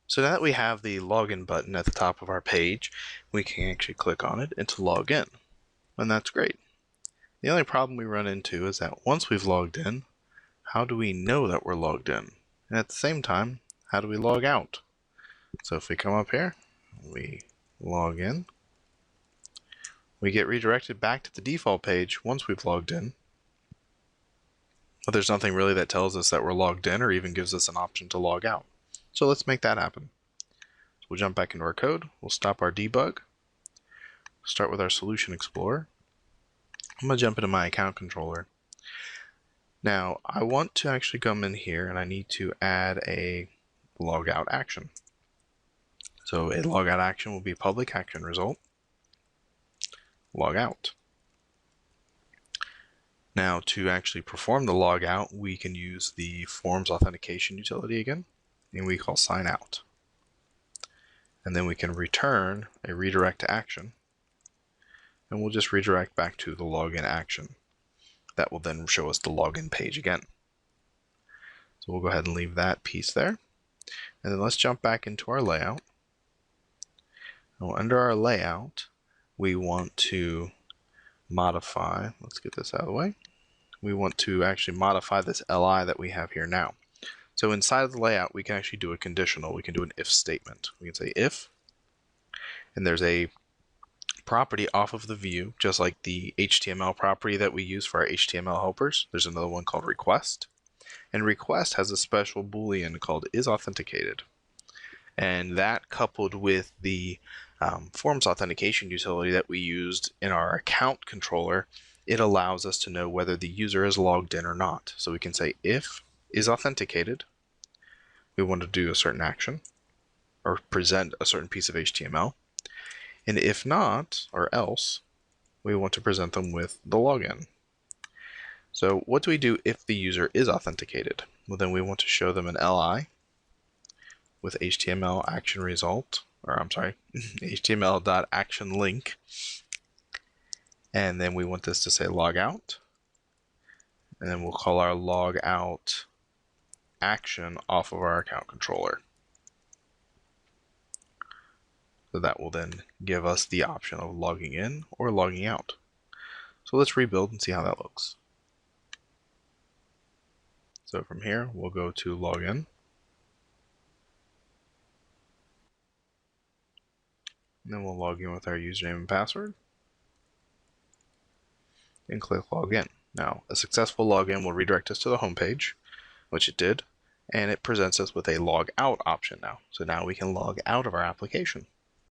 So now that we have the login button at the top of our page, we can actually click on it and to log in. And that's great. The only problem we run into is that once we've logged in, how do we know that we're logged in? And at the same time, how do we log out? So if we come up here, we log in, we get redirected back to the default page once we've logged in. But there's nothing really that tells us that we're logged in or even gives us an option to log out. So let's make that happen. So we'll jump back into our code, we'll stop our debug, start with our Solution Explorer. I'm going to jump into my account controller. Now I want to actually come in here and I need to add a logout action. So a logout action will be public action result, logout. Now to actually perform the logout, we can use the forms authentication utility again, and we call sign out. And then we can return a redirect action, and we'll just redirect back to the login action. That will then show us the login page again. So we'll go ahead and leave that piece there. And then let's jump back into our layout. Now under our layout, we want to modify, let's get this out of the way. We want to actually modify this li that we have here now. So inside of the layout, we can actually do a conditional. We can do an if statement. We can say if, and there's a property off of the view, just like the HTML property that we use for our HTML helpers. There's another one called request. And request has a special Boolean called is authenticated. And that coupled with the forms authentication utility that we used in our account controller, it allows us to know whether the user is logged in or not. So we can say if is authenticated, we want to do a certain action or present a certain piece of HTML. And if not, or else, we want to present them with the login. So what do we do if the user is authenticated? Well, then we want to show them an li with HTML action result, or I'm sorry, HTML.action link. And then we want this to say logout. And then we'll call our logout action off of our account controller. So that will then give us the option of logging in or logging out. So let's rebuild and see how that looks. So from here, we'll go to login. And then we'll log in with our username and password. And click login. Now, a successful login will redirect us to the home page, which it did, and it presents us with a log out option now. So now we can log out of our application.